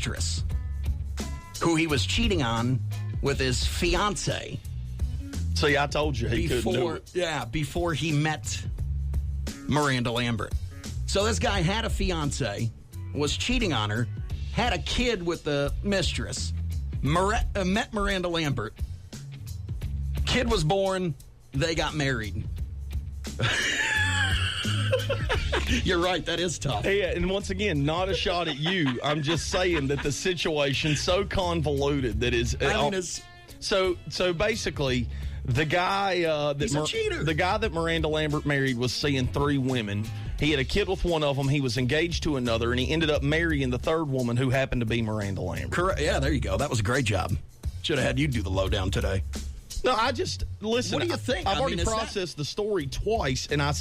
mistress who he was cheating on with his fiancée. See, I told you he couldn't do it. Yeah, before he met Miranda Lambert. So this guy had a fiancée, was cheating on her, had a kid with the mistress, met Miranda Lambert. Kid was born, they got married. You're right, that is tough. Yeah, and once again, not a shot at you. I'm just saying that the situation's so convoluted that is. So basically, the guy he's a cheater. The guy that Miranda Lambert married was seeing 3 women. He had a kid with one of them. He was engaged to another, and he ended up marrying the third woman, who happened to be Miranda Lambert. Correct. Yeah, there you go. That was a great job. Should have had you do the lowdown today. No, listen. What do you think? I've already processed the story twice, and I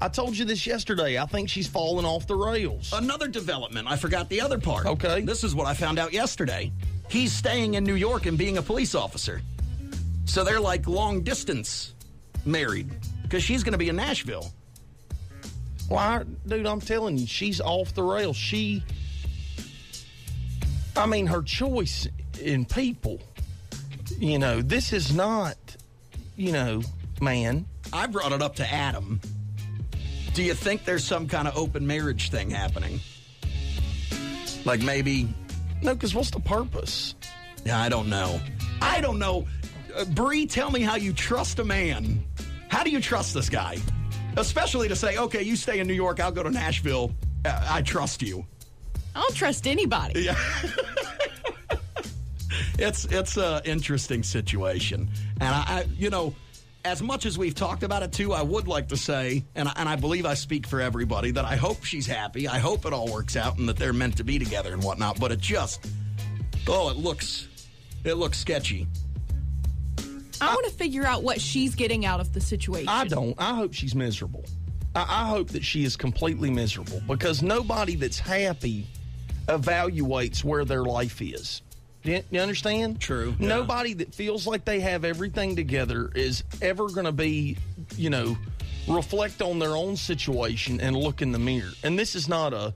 told you this yesterday. I think she's falling off the rails. Another development. I forgot the other part. Okay. This is what I found out yesterday. He's staying in New York and being a police officer. So they're like long distance married because she's going to be in Nashville. Why, dude, I'm telling you, she's off the rails. Her choice in people. This is not, man. I brought it up to Adam. Do you think there's some kind of open marriage thing happening? Like maybe... No, because what's the purpose? Yeah, I don't know. Bree, tell me how you trust a man. How do you trust this guy? Especially to say, okay, you stay in New York, I'll go to Nashville. I trust you. I don't trust anybody. Yeah. It's an interesting situation. And I as much as we've talked about it too, I would like to say, and I believe I speak for everybody, that I hope she's happy. I hope it all works out and that they're meant to be together and whatnot. But it looks sketchy. I want to figure out what she's getting out of the situation. I don't. I hope she's miserable. I hope that she is completely miserable, because nobody that's happy evaluates where their life is. You understand? True. Yeah. Nobody that feels like they have everything together is ever going to be, reflect on their own situation and look in the mirror. And this is not a,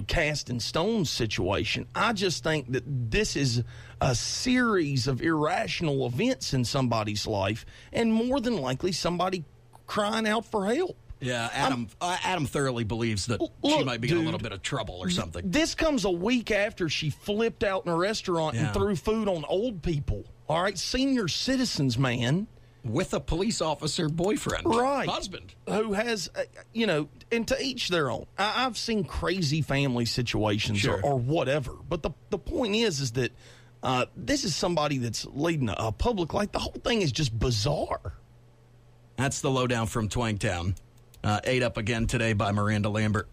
cast in stone situation. I just think that this is a series of irrational events in somebody's life, and more than likely somebody crying out for help. Yeah, Adam thoroughly believes that she might be in a little bit of trouble or something. This comes a week after she flipped out in a restaurant and threw food on old people. All right, senior citizens, man. With a police officer boyfriend. Right. Husband. Who has, and to each their own. I've seen crazy family situations or whatever. But the point is that this is somebody that's leading a public life. The whole thing is just bizarre. That's the lowdown from Twangtown. Ate up again today by Miranda Lambert.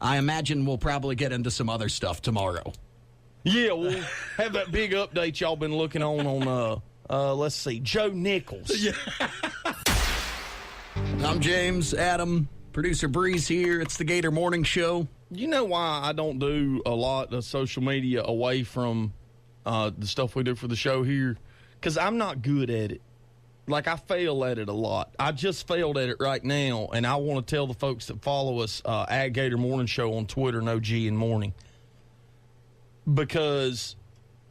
I imagine we'll probably get into some other stuff tomorrow. Yeah, we'll have that big update y'all been looking on let's see, Joe Nichols. Yeah. I'm James, Adam, producer Breeze here. It's the Gator Morning Show. You know why I don't do a lot of social media away from the stuff we do for the show here? Because I'm not good at it. Like, I fail at it a lot. I just failed at it right now, and I want to tell the folks that follow us at Gator Morning Show on Twitter, no G in morning. Because...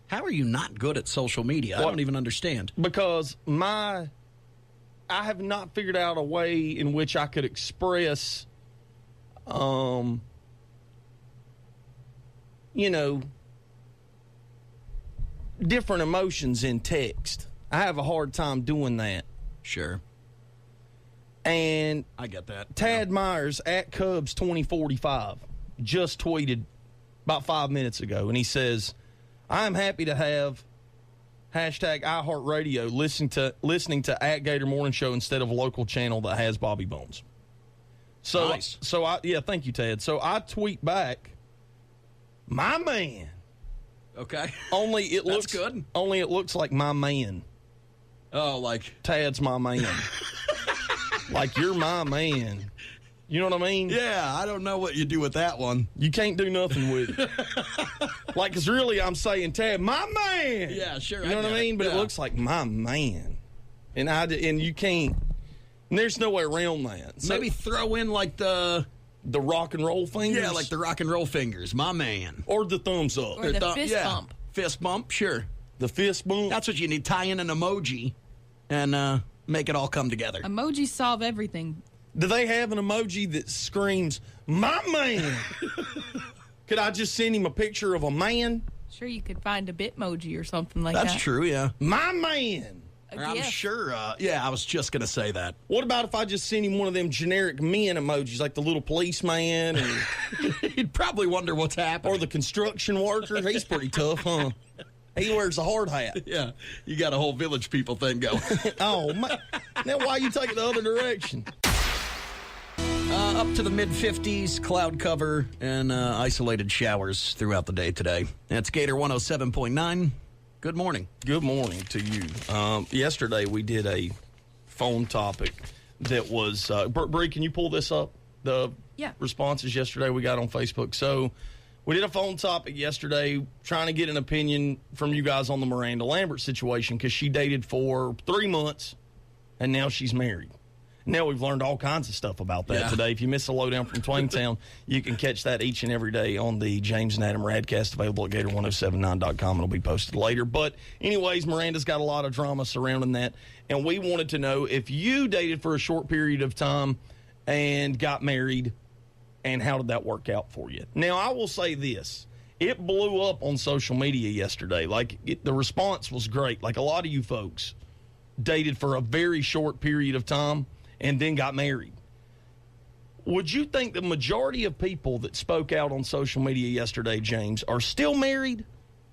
How are you not good at social media? I don't even understand. Because I have not figured out a way in which I could express, different emotions in text. I have a hard time doing that. Sure. And I get that. Tad Myers at Cubs 2045 just tweeted about 5 minutes ago, and he says, I'm happy to have hashtag iHeartRadio listening to at Gator Morning Show instead of a local channel that has Bobby Bones. So, nice. Thank you, Ted. So I tweet back, my man. Okay. Only it That's looks good. Only it looks like my man. Oh, like Tad's my man. Like, you're my man. You know what I mean? Yeah, I don't know what you do with that one. You can't do nothing with it. Like, because really I'm saying, Tad, my man. Yeah, sure. You know what I mean? But it looks like my man. And you can't, and there's no way around that. So, maybe throw in like the the rock and roll fingers? Yeah, like the rock and roll fingers. My man. Or the thumbs up? Or the fist bump. Fist bump, sure. The fist bump? That's what you need. Tie in an emoji and make it all come together. Emojis solve everything. Do they have an emoji that screams, my man? Could I just send him a picture of a man? Sure, you could find a Bitmoji or something like that. That's true, yeah. My man. I'm sure, I was just going to say that. What about if I just send him one of them generic men emojis, like the little policeman? He'd probably wonder what's happening. Or the construction worker. He's pretty tough, huh? He wears a hard hat. Yeah, you got a whole Village People thing going. Oh, man. Now why you take it the other direction? Up to the mid-50s, cloud cover, and isolated showers throughout the day today. That's Gator 107.9. Good morning. Good morning to you. Yesterday we did a phone topic that was... Bree, can you pull this up? The responses yesterday we got on Facebook. So we did a phone topic yesterday trying to get an opinion from you guys on the Miranda Lambert situation because she dated for 3 months, and now she's married. Now we've learned all kinds of stuff about that today. If you miss a lowdown from Twangtown, you can catch that each and every day on the James and Adam RadCast, available at Gator1079.com. It'll be posted later. But anyways, Miranda's got a lot of drama surrounding that, and we wanted to know if you dated for a short period of time and got married, and how did that work out for you? Now, I will say this. It blew up on social media yesterday. The response was great. Like, a lot of you folks dated for a very short period of time and then got married. Would you think the majority of people that spoke out on social media yesterday, James, are still married,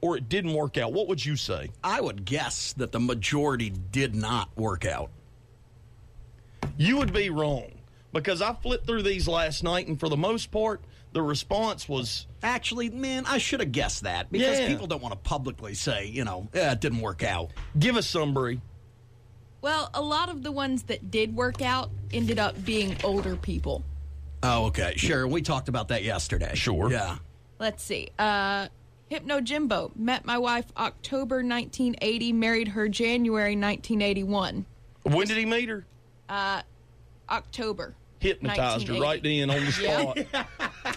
or it didn't work out? What would you say? I would guess that the majority did not work out. You would be wrong, because I flipped through these last night, and for the most part, the response was... Actually, man, I should have guessed that, because people don't want to publicly say, it didn't work out. Give us some, Bree. Well, a lot of the ones that did work out ended up being older people. Oh, okay. Sure. We talked about that yesterday. Sure. Yeah. Let's see. Hypno Jimbo. Met my wife October 1980, married her January 1981. When did he meet her? October. Hypnotized her right then on the spot.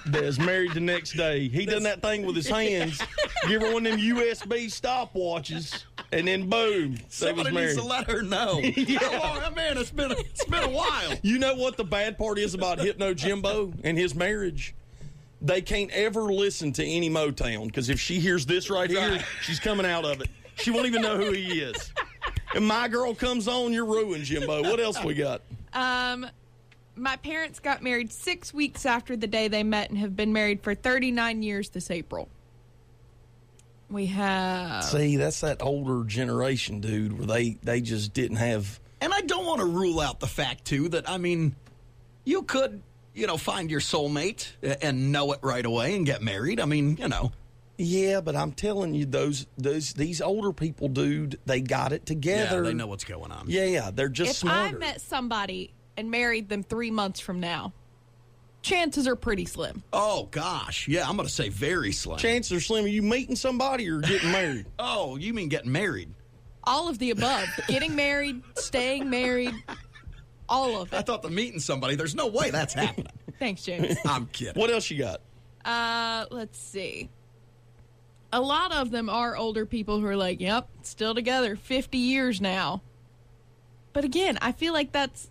Des married the next day. He done that thing with his hands. Give her one of them USB stopwatches, and then boom, somebody they was married. Needs to let her know. Oh, man, it's been a while. You know what the bad part is about Hypno Jimbo and his marriage? They can't ever listen to any Motown, because if she hears this right here, she's coming out of it. She won't even know who he is. And My Girl comes on, you're ruined, Jimbo. What else we got? My parents got married 6 weeks after the day they met and have been married for 39 years this April. We have... See, that's that older generation, dude, where they just didn't have... And I don't want to rule out the fact, too, that, you could, find your soulmate and know it right away and get married. Yeah, but I'm telling you, these older people, dude, they got it together. Yeah, they know what's going on. Yeah, they're just smarter. If I met somebody and married them 3 months from now, chances are pretty slim. Oh, gosh. Yeah, I'm going to say very slim. Chances are slim. Are you meeting somebody or getting married? Oh, you mean getting married? All of the above. Getting married, staying married, all of it. I thought the meeting somebody, there's no way that's happening. Thanks, James. I'm kidding. What else you got? Let's see. A lot of them are older people who are like, yep, still together, 50 years now. But again, I feel like that's,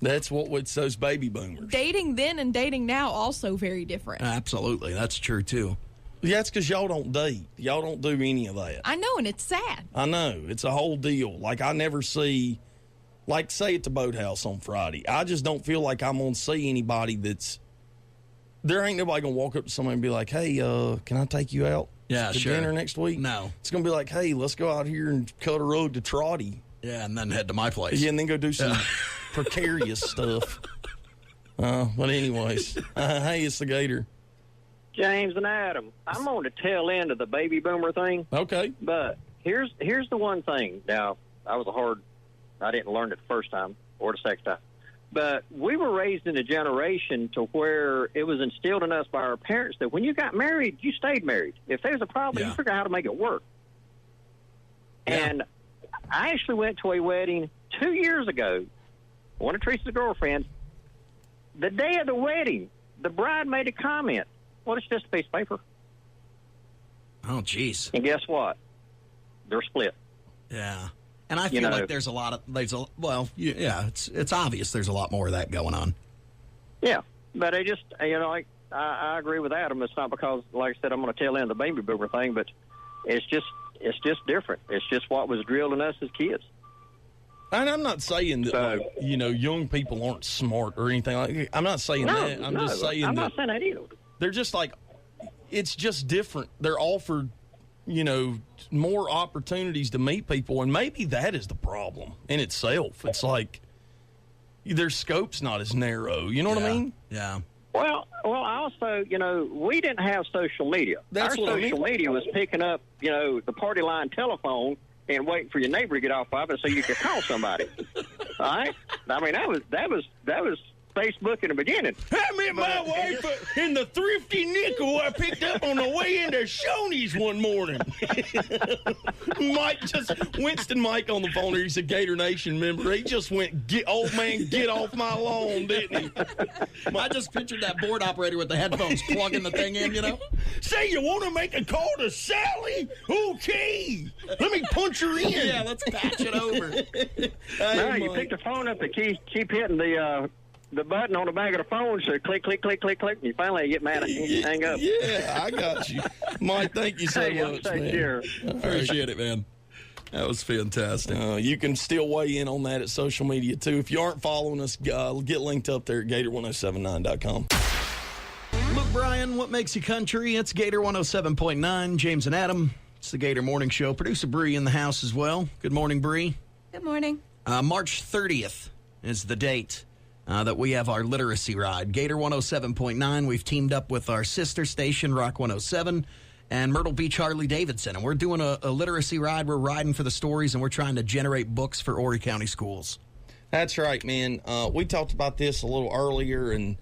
That's what's those baby boomers. Dating then and dating now also very different. Absolutely. That's true, too. Yeah, that's because y'all don't date. Y'all don't do any of that. I know, and it's sad. I know. It's a whole deal. Like, I never see, say at the Boathouse on Friday. I just don't feel like I'm going to see anybody there ain't nobody going to walk up to somebody and be like, hey, can I take you out to dinner next week? No. It's going to be like, hey, let's go out here and cut a rug to Trotty. Yeah, and then head to my place. Yeah, and then go do some precarious stuff. But anyways, hey, it's the Gator. James and Adam, I'm on the tail end of the baby boomer thing. Okay. But here's the one thing. Now, I didn't learn it the first time or the second time. But we were raised in a generation to where it was instilled in us by our parents that when you got married, you stayed married. If there's a problem, you figure out how to make it work. Yeah. And I actually went to a wedding 2 years ago. One of Teresa's girlfriends. The day of the wedding, the bride made a comment. Well, it's just a piece of paper. Oh, jeez. And guess what? They're split. Yeah. And I feel like it's obvious there's a lot more of that going on. Yeah. But I just, I agree with Adam. It's not because, like I said, I'm going to tell in the baby boomer thing, but it's just different. It's just what was drilled in us as kids. And I'm not saying that, young people aren't smart or anything like that. I'm not saying that. I'm just saying I'm not saying that either. They're just like, it's just different. They're offered, more opportunities to meet people, and maybe that is the problem in itself. It's like their scope's not as narrow. You know what I mean? Yeah. Well, also, we didn't have social media. Our social media was picking up, the party line telephone and waiting for your neighbor to get off of it so you could call somebody. All right? I mean, that was Facebook in the beginning. I met my wife in the thrifty nickel I picked up on the way into Shoney's one morning. Winston Mike on the phone here, he's a Gator Nation member. He just went, old man, get off my lawn, didn't he? I just pictured that board operator with the headphones plugging the thing in, Say you want to make a call to Sally? Okay. Let me punch her in. Yeah, let's patch it over. Now you pick the phone up and keep hitting the button on the back of the phone, so click, click, click, click, click, and you finally get mad and hang up. Yeah, I got you. Mike, thank you so much, man. Care. Appreciate it, man. That was fantastic. You can still weigh in on that at social media, too. If you aren't following us, get linked up there at Gator1079.com. Luke Bryan, what makes you country? It's Gator 107.9. James and Adam. It's the Gator Morning Show. Producer Bree in the house as well. Good morning, Bree. Good morning. March 30th is the date that we have our literacy ride. Gator 107.9. We've teamed up with our sister station, Rock 107, and Myrtle Beach Harley-Davidson. And we're doing a literacy ride. We're riding for the stories, and we're trying to generate books for Horry County schools. That's right, man. We talked about this a little earlier, and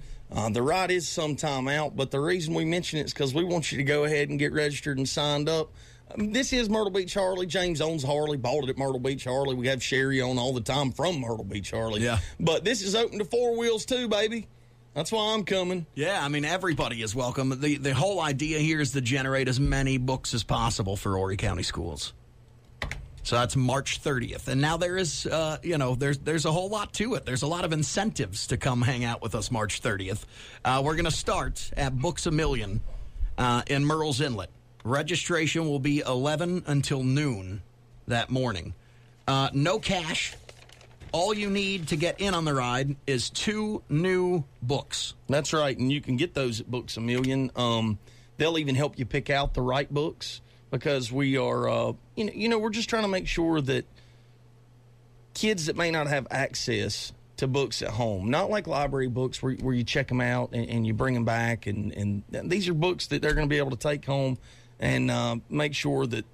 the ride is sometime out. But the reason we mention it is because we want you to go ahead and get registered and signed up. This is Myrtle Beach Harley. James owns Harley, bought it at Myrtle Beach Harley. We have Sherry on all the time from Myrtle Beach Harley. Yeah. But this is open to four wheels too, baby. That's why I'm coming. Yeah, I mean, everybody is welcome. The whole idea here is to generate as many books as possible for Horry County schools. So that's March 30th. And now there is, there's a whole lot to it. There's a lot of incentives to come hang out with us March 30th. We're going to start at Books A Million in Murrells Inlet. Registration will be 11 until noon that morning. No cash. All you need to get in on the ride is 2 new books. That's right, and you can get those at Books A Million. They'll even help you pick out the right books because we are, we're just trying to make sure that kids that may not have access to books at home, not like library books where you check them out and you bring them back, and these are books that they're going to be able to take home and make sure that,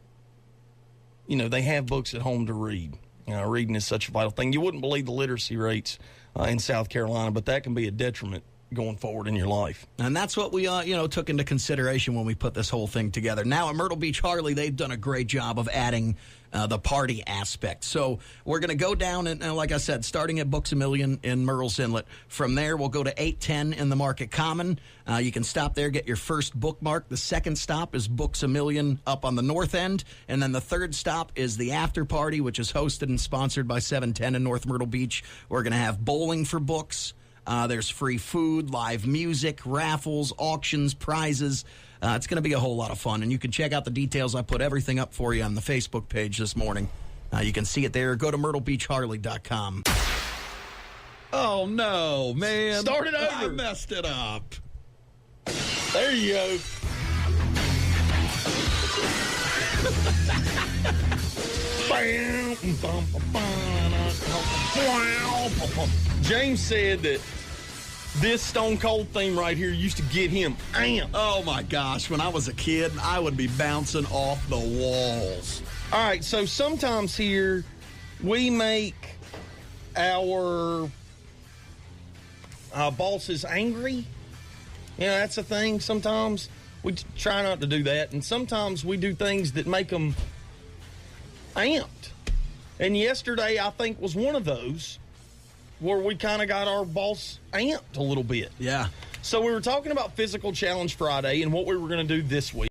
they have books at home to read. Reading is such a vital thing. You wouldn't believe the literacy rates in South Carolina, but that can be a detriment going forward in your life. And that's what we, took into consideration when we put this whole thing together. Now at Myrtle Beach Harley, they've done a great job of adding the party aspect. So we're going to go down, and like I said, starting at Books A Million in Murrells Inlet. From there, we'll go to 810 in the Market Common. You can stop there, get your first bookmark. The second stop is Books A Million up on the north end. And then the third stop is the after party, which is hosted and sponsored by 710 in North Myrtle Beach. We're going to have bowling for books. There's free food, live music, raffles, auctions, prizes. It's going to be a whole lot of fun, and you can check out the details. I put everything up for you on the Facebook page this morning. You can see it there. Go to myrtlebeachharley.com. Oh, no, man. Start it over. I messed it up. There you go. James said that this Stone Cold theme right here used to get him amped. Oh, my gosh. When I was a kid, I would be bouncing off the walls. All right, so sometimes here we make our bosses angry. That's a thing. Sometimes we try not to do that, and sometimes we do things that make them amped. And yesterday, I think, was one of those where we kind of got our boss amped a little bit. Yeah. So we were talking about Physical Challenge Friday and what we were going to do this week.